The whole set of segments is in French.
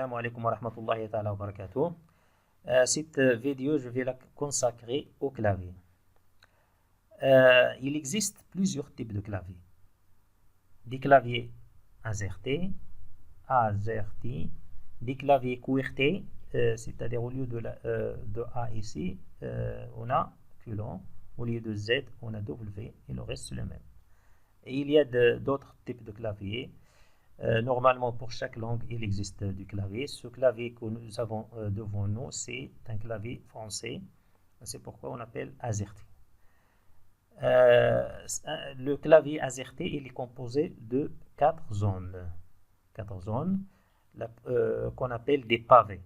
Assalamu alaikum wa rahmatullahi ta'ala wa barakatuh. Cette vidéo, je vais la consacrer au clavier. Il existe plusieurs types de claviers. Des claviers AZERTY, des claviers QWERTY, c'est-à-dire au lieu de A ici, on a Qulon, au lieu de Z, on a W, et le reste c'est le même. Et il y a d'autres types de claviers. Normalement, pour chaque langue, il existe du clavier. Ce clavier que nous avons devant nous, c'est un clavier français. C'est pourquoi on appelle AZERTY. Le clavier AZERTY, il est composé de 4 zones. 4 zones qu'on appelle des pavés.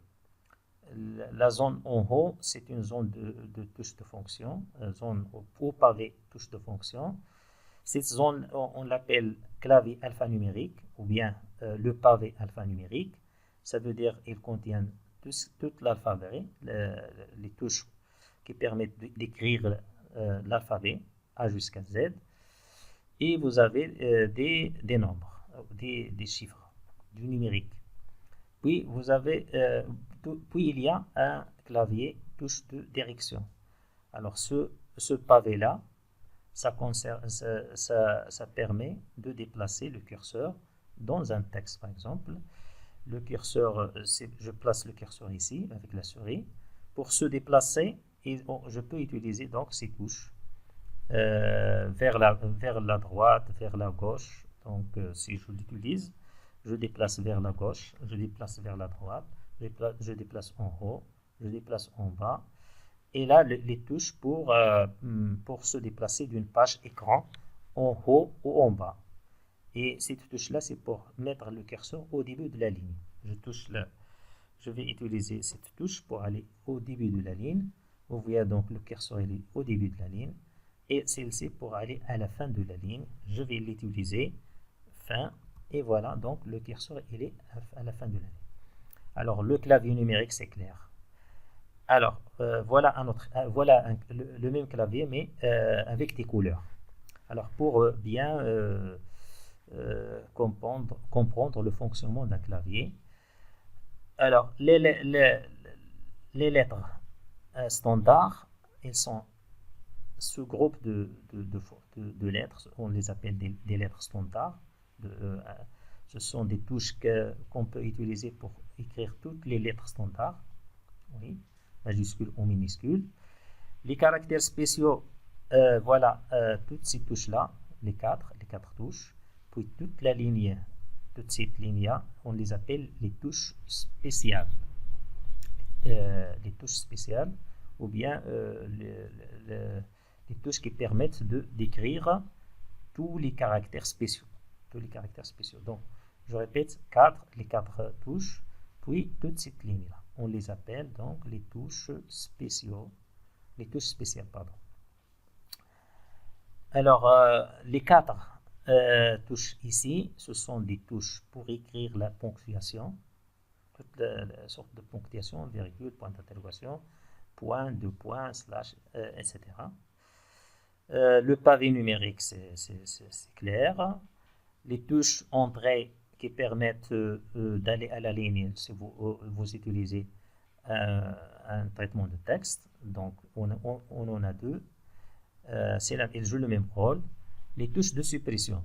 La zone en haut, c'est une zone de touche de fonction. Zone au pavé, touche de fonction. Cette zone, on l'appelle clavier alphanumérique ou bien le pavé alphanumérique. Ça veut dire qu'il contient tout l'alphabet, les touches qui permettent d'écrire l'alphabet A jusqu'à Z. Et vous avez des nombres, des chiffres, du numérique. Puis, puis il y a un clavier touche de direction. Alors ce pavé-là, ça permet de déplacer le curseur dans un texte, par exemple. Le curseur, je place le curseur ici avec la souris. Pour se déplacer, je peux utiliser donc ces touches vers la droite, vers la gauche. Donc si je l'utilise, je déplace vers la gauche, je déplace vers la droite, je déplace en haut, je déplace en bas. Et là, les touches pour se déplacer d'une page écran en haut ou en bas. Et cette touche-là, c'est pour mettre le curseur au début de la ligne. Je vais utiliser cette touche pour aller au début de la ligne. Vous voyez donc le curseur il est au début de la ligne. Et celle-ci pour aller à la fin de la ligne. Je vais l'utiliser, fin. Et voilà, donc le curseur il est à la fin de la ligne. Alors, le clavier numérique, c'est clair. Alors, voilà le même clavier, mais avec des couleurs. Alors, pour bien comprendre le fonctionnement d'un clavier, alors, les lettres standards, elles sont ce groupe de lettres, on les appelle des lettres standards. Ce sont des touches qu'on peut utiliser pour écrire toutes les lettres standards. Oui. Majuscule ou minuscule. Les caractères spéciaux, voilà, toutes ces touches-là, les quatre touches, puis toute cette ligne-là, on les appelle les touches spéciales. Les touches spéciales, ou bien les touches qui permettent d'écrire tous les caractères spéciaux. Donc, je répète, les quatre touches, puis toute cette ligne-là. On les appelle donc les touches spéciales. Alors, les 4 touches ici, ce sont des touches pour écrire la ponctuation, toutes les sortes de ponctuation, virgule, point d'interrogation, point, deux points, slash, etc. Le pavé numérique, c'est clair. Les touches entrée qui permettent d'aller à la ligne si vous utilisez un traitement de texte. Donc, on en a 2. Ils jouent le même rôle. Les touches de suppression.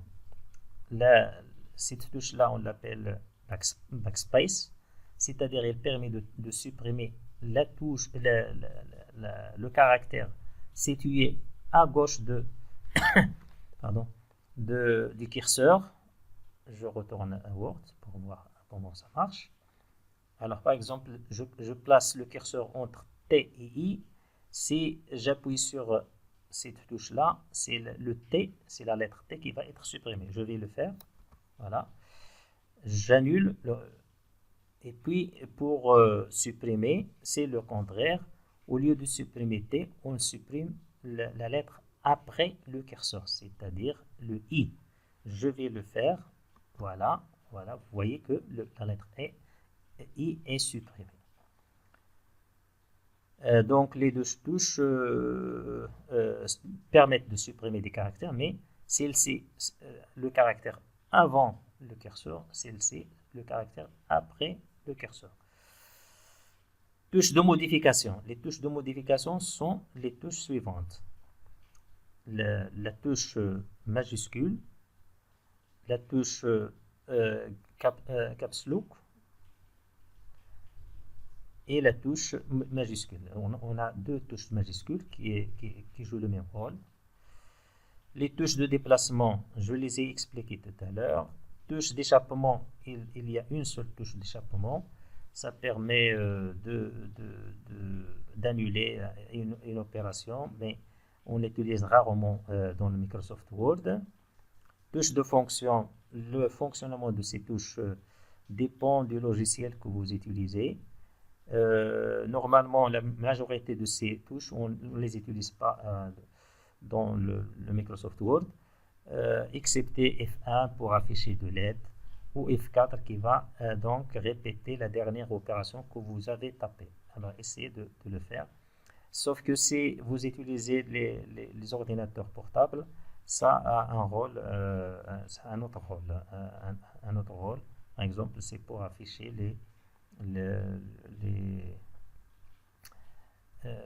Cette touche-là, on l'appelle backspace. C'est-à-dire, elle permet de supprimer la touche, le caractère situé à gauche du curseur. Je retourne à Word pour voir comment ça marche. Alors, par exemple, je place le curseur entre T et I. Si j'appuie sur cette touche-là, c'est le T, c'est la lettre T qui va être supprimée. Je vais le faire. Voilà. J'annule. Et puis, pour supprimer, c'est le contraire. Au lieu de supprimer T, on supprime la lettre après le curseur, c'est-à-dire le I. Je vais le faire. Voilà, vous voyez que la lettre I est supprimée. Donc les deux touches permettent de supprimer des caractères, mais celle-ci, le caractère avant le curseur, celle-ci, le caractère après le curseur. Touches de modification. Les touches de modification sont les touches suivantes. La touche majuscule, la touche caps lock et la touche majuscule. On a deux touches majuscules qui jouent le même rôle. Les touches de déplacement, je les ai expliquées tout à l'heure. Touche d'échappement, il y a une seule touche d'échappement. Ça permet d'annuler une opération, mais on l'utilise rarement dans le Microsoft Word. Touche de fonction, le fonctionnement de ces touches dépend du logiciel que vous utilisez. Normalement, la majorité de ces touches, on ne les utilise pas dans le Microsoft Word, excepté F1 pour afficher de l'aide, ou F4 qui va donc répéter la dernière opération que vous avez tapée. Alors, essayez de le faire. Sauf que si vous utilisez les ordinateurs portables, ça a un rôle, un autre rôle. Par exemple, c'est pour afficher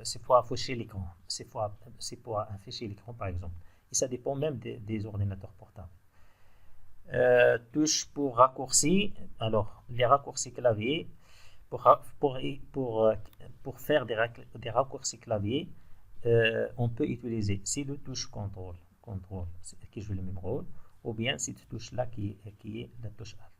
c'est pour afficher l'écran. C'est pour afficher l'écran, par exemple. Et ça dépend même des ordinateurs portables. Touche pour raccourci. Alors, les raccourcis clavier, pour faire des raccourcis clavier, on peut utiliser si le touche contrôle qui joue le même rôle, ou bien cette touche-là qui est la touche Alt.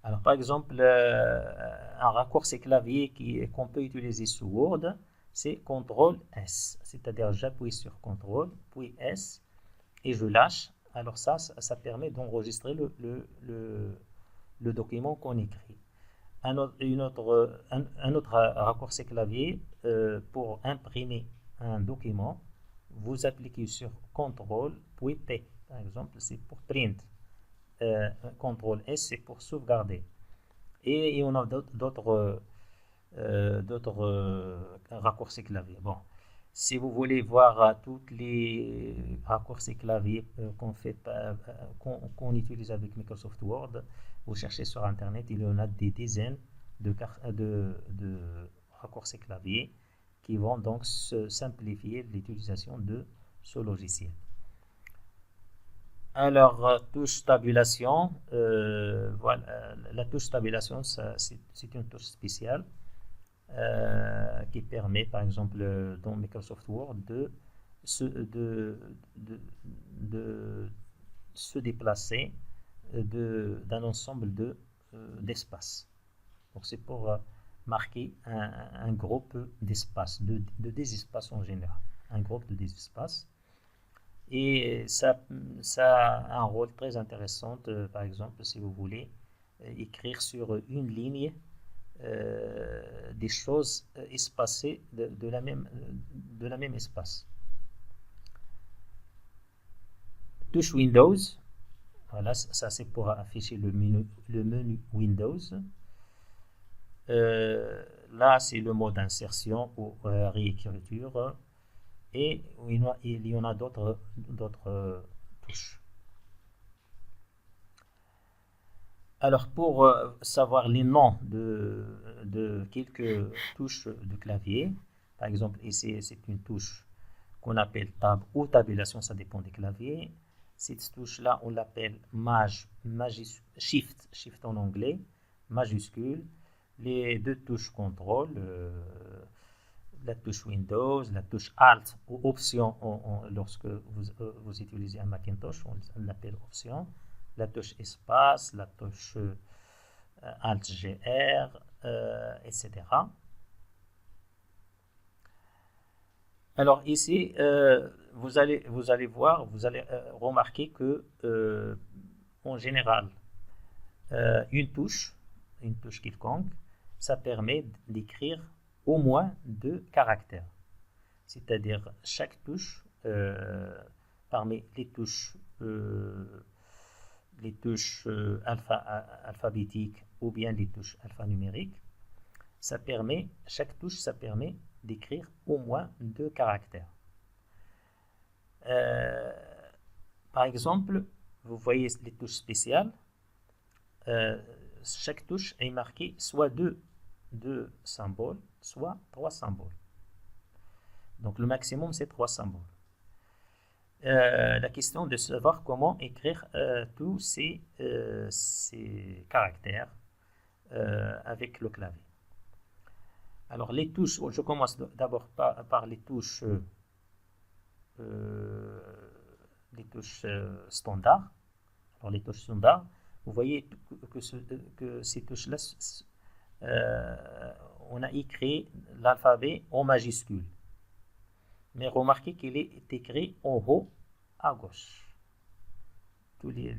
Alors, par exemple, un raccourci clavier qu'on peut utiliser sous Word, c'est CTRL S. C'est-à-dire, j'appuie sur CTRL, puis S, et je lâche. Alors ça permet d'enregistrer le document qu'on écrit. Un autre raccourci clavier, pour imprimer un document, vous appliquez sur CTRL, puis P. Par exemple, c'est pour print. CTRL S, c'est pour sauvegarder. Et il y en a d'autres raccourcis clavier. Bon. Si vous voulez voir tous les raccourcis clavier qu'on utilise avec Microsoft Word, vous cherchez sur Internet, il y en a des dizaines de raccourcis clavier qui vont donc simplifier l'utilisation de ce logiciel. Alors, touche tabulation, voilà, la touche tabulation, c'est une touche spéciale. Qui permet par exemple dans Microsoft Word de se déplacer d'un ensemble d'espaces. Donc c'est pour marquer un groupe d'espaces, des espaces en général, un groupe de des espaces. Et ça a un rôle très intéressant, par exemple si vous voulez écrire sur une ligne des choses espacées de la même espace. Touche Windows, voilà, ça c'est pour afficher le menu Windows. Là c'est le mode insertion ou réécriture, et il y en a d'autres touches. Alors, pour savoir les noms de quelques touches de clavier, par exemple, ici, c'est une touche qu'on appelle tab ou tabulation, ça dépend des claviers. Cette touche-là, on l'appelle shift en anglais, majuscule. Les deux touches contrôle, la touche Windows, la touche Alt ou Option, lorsque vous utilisez un Macintosh, on l'appelle Option. La touche espace, la touche Alt-GR, etc. Alors ici, vous allez remarquer que en général, une touche quelconque, ça permet d'écrire au moins 2 caractères. C'est-à-dire chaque touche, parmi les touches alphabétiques ou bien les touches alphanumériques, chaque touche, ça permet d'écrire au moins 2 caractères. Par exemple, vous voyez les touches spéciales, chaque touche est marquée soit deux symboles, soit 3 symboles. Donc le maximum, c'est 3 symboles. La question de savoir comment écrire tous ces caractères avec le clavier. Alors les touches, je commence d'abord par les touches standards. Alors les touches standards, vous voyez que ces touches-là, on a écrit l'alphabet en majuscule. Mais remarquez qu'il est écrit en haut à gauche. Toutes les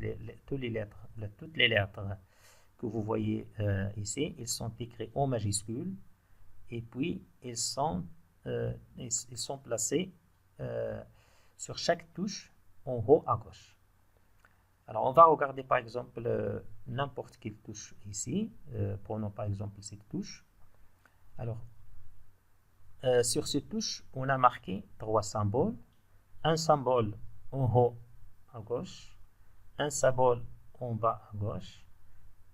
lettres que vous voyez ici, ils sont écrits en majuscule et puis ils sont placés sur chaque touche en haut à gauche. Alors on va regarder par exemple n'importe quelle touche ici. Prenons par exemple cette touche. Alors sur cette touche, on a marqué 3 symboles. Un symbole en haut à gauche, un symbole en bas à gauche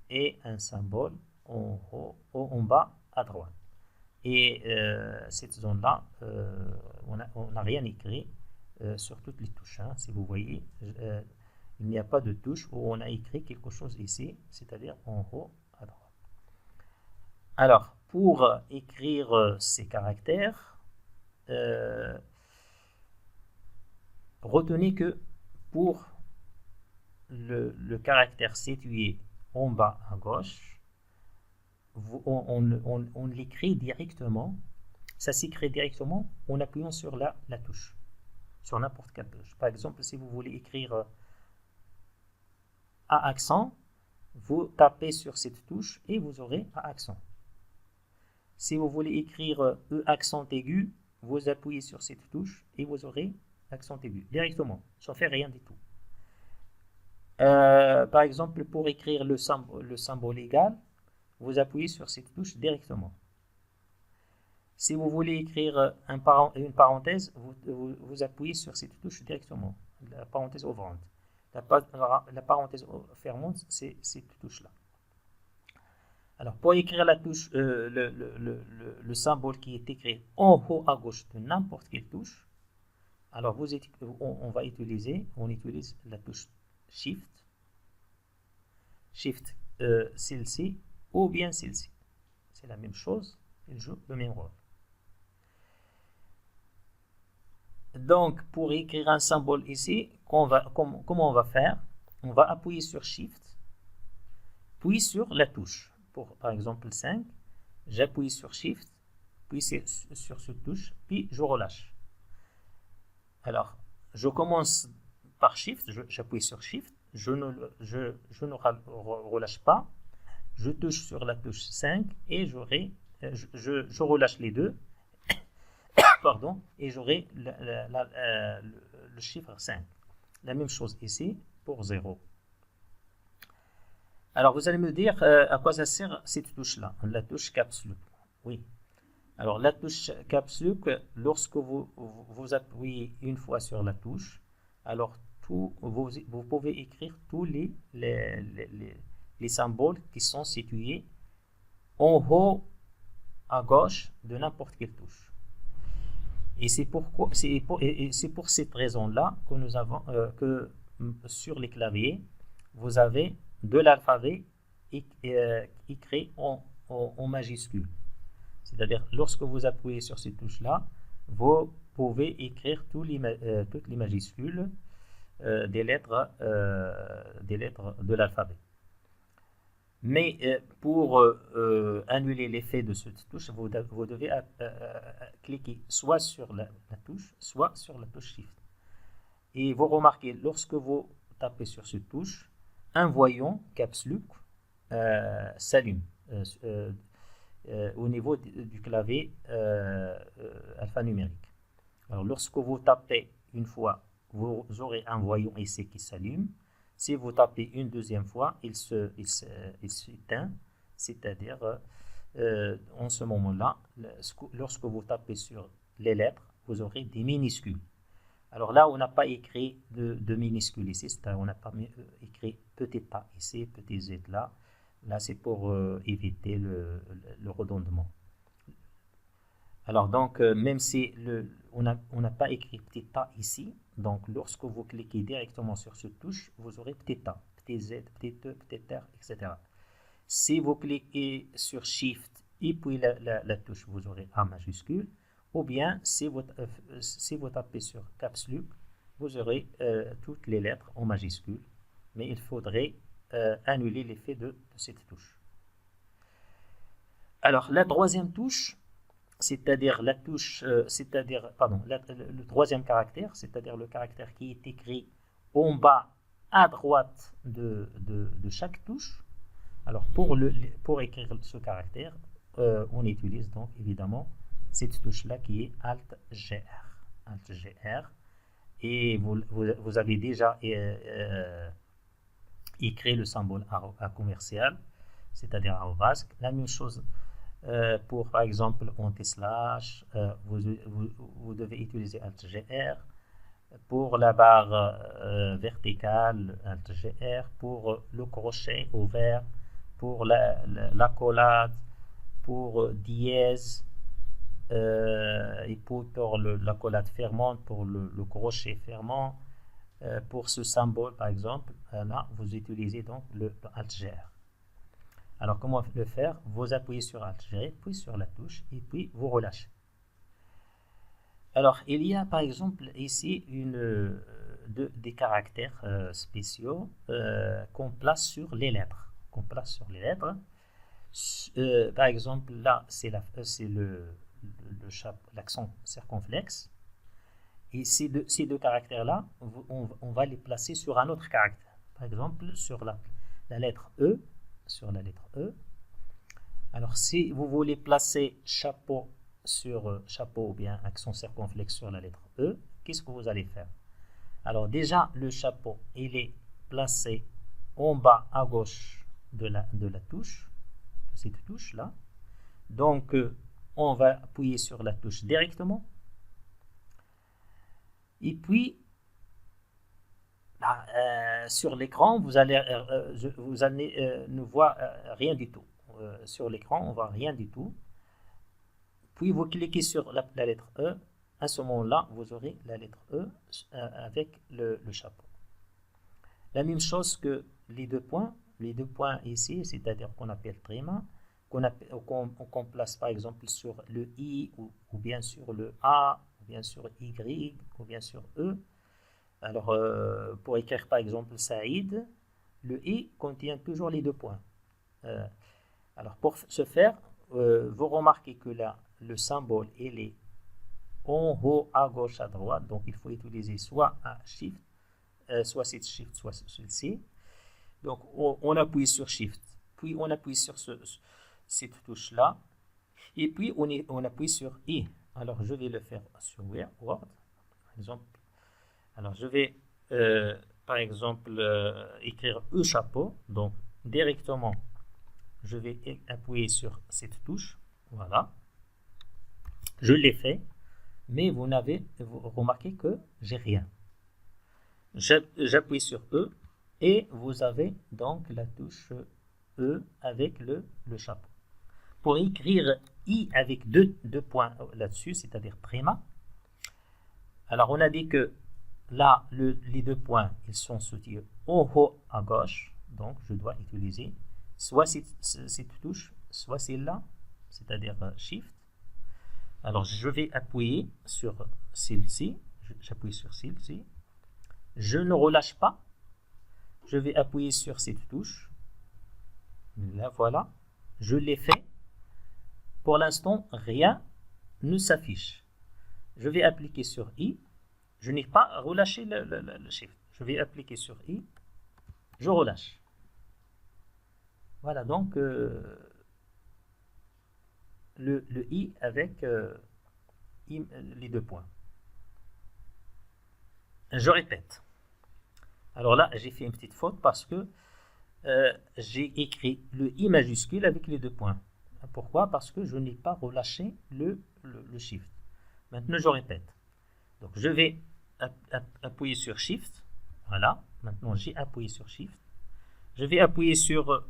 et un symbole en bas à droite. Et cette zone-là, on n'a rien écrit sur toutes les touches. Hein. Si vous voyez, il n'y a pas de touche où on a écrit quelque chose ici, c'est-à-dire en haut à droite. Alors, pour écrire ces caractères, retenez que pour le caractère situé en bas à gauche, on l'écrit directement. Ça s'écrit directement en appuyant sur la touche, sur n'importe quelle touche. Par exemple, si vous voulez écrire A accent, vous tapez sur cette touche et vous aurez A accent. Si vous voulez écrire E accent aigu, vous appuyez sur cette touche et vous aurez accent aigu directement, sans faire rien du tout. Par exemple, pour écrire le symbole égal, vous appuyez sur cette touche directement. Si vous voulez écrire une parenthèse, vous appuyez sur cette touche directement, la parenthèse ouvrante. La parenthèse fermante, c'est cette touche-là. Alors, pour écrire la touche, le symbole qui est écrit en haut à gauche de n'importe quelle touche, alors on utilise la touche Shift, celle-ci, ou bien celle-ci. C'est la même chose, elle joue le même rôle. Donc, pour écrire un symbole ici, comment on va faire? On va appuyer sur Shift, puis sur la touche. Par exemple 5, j'appuie sur Shift, puis sur cette touche, puis je relâche. Alors, je commence par Shift, j'appuie sur Shift, je ne relâche pas, je touche sur la touche 5 et je relâche les deux, pardon, et j'aurai le chiffre 5. La même chose ici pour 0. Alors, vous allez me dire à quoi ça sert cette touche-là, la touche Caps Lock. Oui. Alors, la touche Caps Lock, lorsque vous appuyez une fois sur la touche, alors vous pouvez écrire tous les symboles qui sont situés en haut à gauche de n'importe quelle touche. Et c'est pour cette raison-là que nous avons que sur les claviers, vous avez de l'alphabet écrit en majuscule. C'est-à-dire, lorsque vous appuyez sur ces touches-là, vous pouvez écrire toutes les majuscules des lettres de l'alphabet. Mais pour annuler l'effet de cette touche, vous devez cliquer soit sur la touche, soit sur la touche Shift. Et vous remarquez, lorsque vous tapez sur cette touche, un voyant Caps Lock s'allume au niveau du clavier alphanumérique. Alors, lorsque vous tapez une fois, vous aurez un voyant ici qui s'allume. Si vous tapez une deuxième fois, il s'éteint, c'est-à-dire en ce moment-là, lorsque vous tapez sur les lettres, vous aurez des minuscules. Alors là, on n'a pas écrit de minuscules ici, c'est-à-dire on n'a pas écrit petit a ici, petit z là. Là, c'est pour éviter le redondement. Alors, donc, même si on n'a pas écrit petit a ici, donc lorsque vous cliquez directement sur cette touche, vous aurez petit a, petit z, petit e, petit r, etc. Si vous cliquez sur Shift et puis la touche, vous aurez A majuscule. Ou bien, si vous tapez sur Caps Lock, vous aurez toutes les lettres en majuscule. Mais il faudrait annuler l'effet de cette touche. Alors, la troisième touche, c'est-à-dire la touche, le troisième caractère, c'est-à-dire le caractère qui est écrit en bas à droite de chaque touche. Alors pour écrire ce caractère, on utilise donc évidemment cette touche-là qui est Alt-GR. Alt-GR. Et vous avez déjà écrit le symbole A commercial, c'est-à-dire arrobas. La même chose pour, par exemple, anti-slash, vous devez utiliser Alt-GR. Pour la barre verticale, Alt-GR. Pour le crochet ouvert, pour l'accolade, pour dièse, et pour l'accolade fermante, pour le crochet fermant, pour ce symbole par exemple, là vous utilisez donc le Alt-GR. Alors comment le faire? Vous appuyez sur Alt-GR, puis sur la touche, et puis vous relâchez. Alors il y a par exemple ici des caractères spéciaux qu'on place sur les lettres. Par exemple, là, c'est l'accent circonflexe. Et ces deux caractères-là, on va les placer sur un autre caractère. Par exemple, sur la lettre E. Alors, si vous voulez placer chapeau sur chapeau ou bien accent circonflexe sur la lettre E, qu'est-ce que vous allez faire? Alors, déjà, le chapeau, il est placé en bas à gauche de la touche, de cette touche-là. Donc, on va appuyer sur la touche directement. Et puis, là, sur l'écran, vous allez ne voir rien du tout. Sur l'écran, on ne voit rien du tout. Puis, vous cliquez sur la lettre E. À ce moment-là, vous aurez la lettre E avec le chapeau. La même chose que les deux points ici, c'est-à-dire qu'on appelle tréma, qu'on place par exemple sur le I ou bien sur le A, ou bien sur Y, ou bien sur E. Alors, pour écrire par exemple Saïd, le I contient toujours les deux points. Alors, pour ce faire, vous remarquez que là, le symbole, il est en haut, à gauche, à droite. Donc, il faut utiliser soit un Shift, soit cette Shift, soit celle-ci. Donc, on appuie sur Shift, puis on appuie sur cette touche-là, et puis on appuie sur I. Alors, je vais le faire sur Word, par exemple. Alors, je vais, par exemple, écrire E chapeau. Donc, directement, je vais appuyer sur cette touche. Voilà. Je l'ai fait, mais vous remarqué que j'ai rien. J'appuie sur E et vous avez donc la touche E avec le chapeau. Pour écrire I avec deux points là-dessus, c'est-à-dire tréma, alors on a dit que là, les deux points, ils sont situés en haut à gauche, donc je dois utiliser soit cette touche, soit celle-là, c'est-à-dire Shift. Alors je vais appuyer sur celle-ci, j'appuie sur celle-ci, je ne relâche pas, je vais appuyer sur cette touche, là voilà, je l'ai fait. Pour l'instant, rien ne s'affiche. Je vais appliquer sur I. Je n'ai pas relâché le Shift. Je vais appliquer sur I. Je relâche. Voilà donc le I avec les deux points. Je répète. Alors là, j'ai fait une petite faute parce que j'ai écrit le I majuscule avec les deux points. Pourquoi? Parce que je n'ai pas relâché le Shift. Maintenant, je répète. Donc, je vais appuyer sur Shift. Voilà. Maintenant, j'ai appuyé sur Shift. Je vais appuyer sur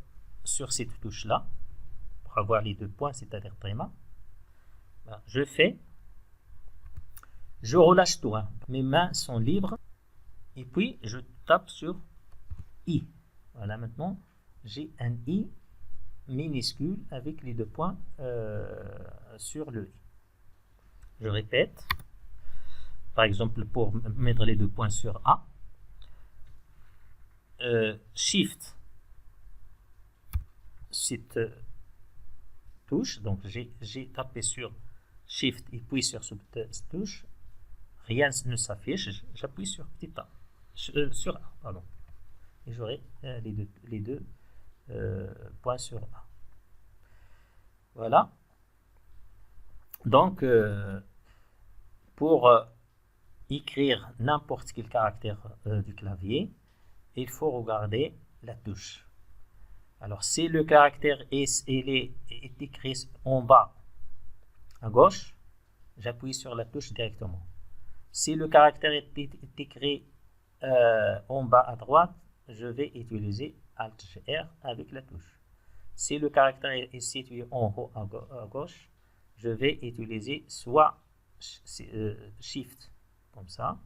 sur cette touche-là, pour avoir les 2 points, c'est-à-dire tréma, je relâche tout, hein. Mes mains sont libres, et puis je tape sur I. Voilà, maintenant, j'ai un I minuscule avec les 2 points sur le I. Je répète, par exemple, pour mettre les 2 points sur A, Shift, cette touche, donc j'ai tapé sur Shift et puis sur cette touche, rien ne s'affiche, j'appuie sur petit A, sur A, pardon, et j'aurai les deux points sur A. Voilà. Donc, pour écrire n'importe quel caractère du clavier, il faut regarder la touche. Alors, si le caractère est écrit en bas à gauche, j'appuie sur la touche directement. Si le caractère est écrit en bas à droite, je vais utiliser Alt-R avec la touche. Si le caractère est situé en haut à gauche, je vais utiliser soit Shift, comme ça,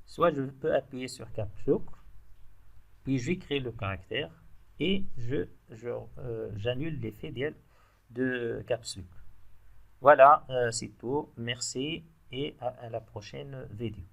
soit je peux appuyer sur Caps Lock, puis j'écris le caractère et j'annule l'effet de Caps Lock. Voilà, c'est tout. Merci et à la prochaine vidéo.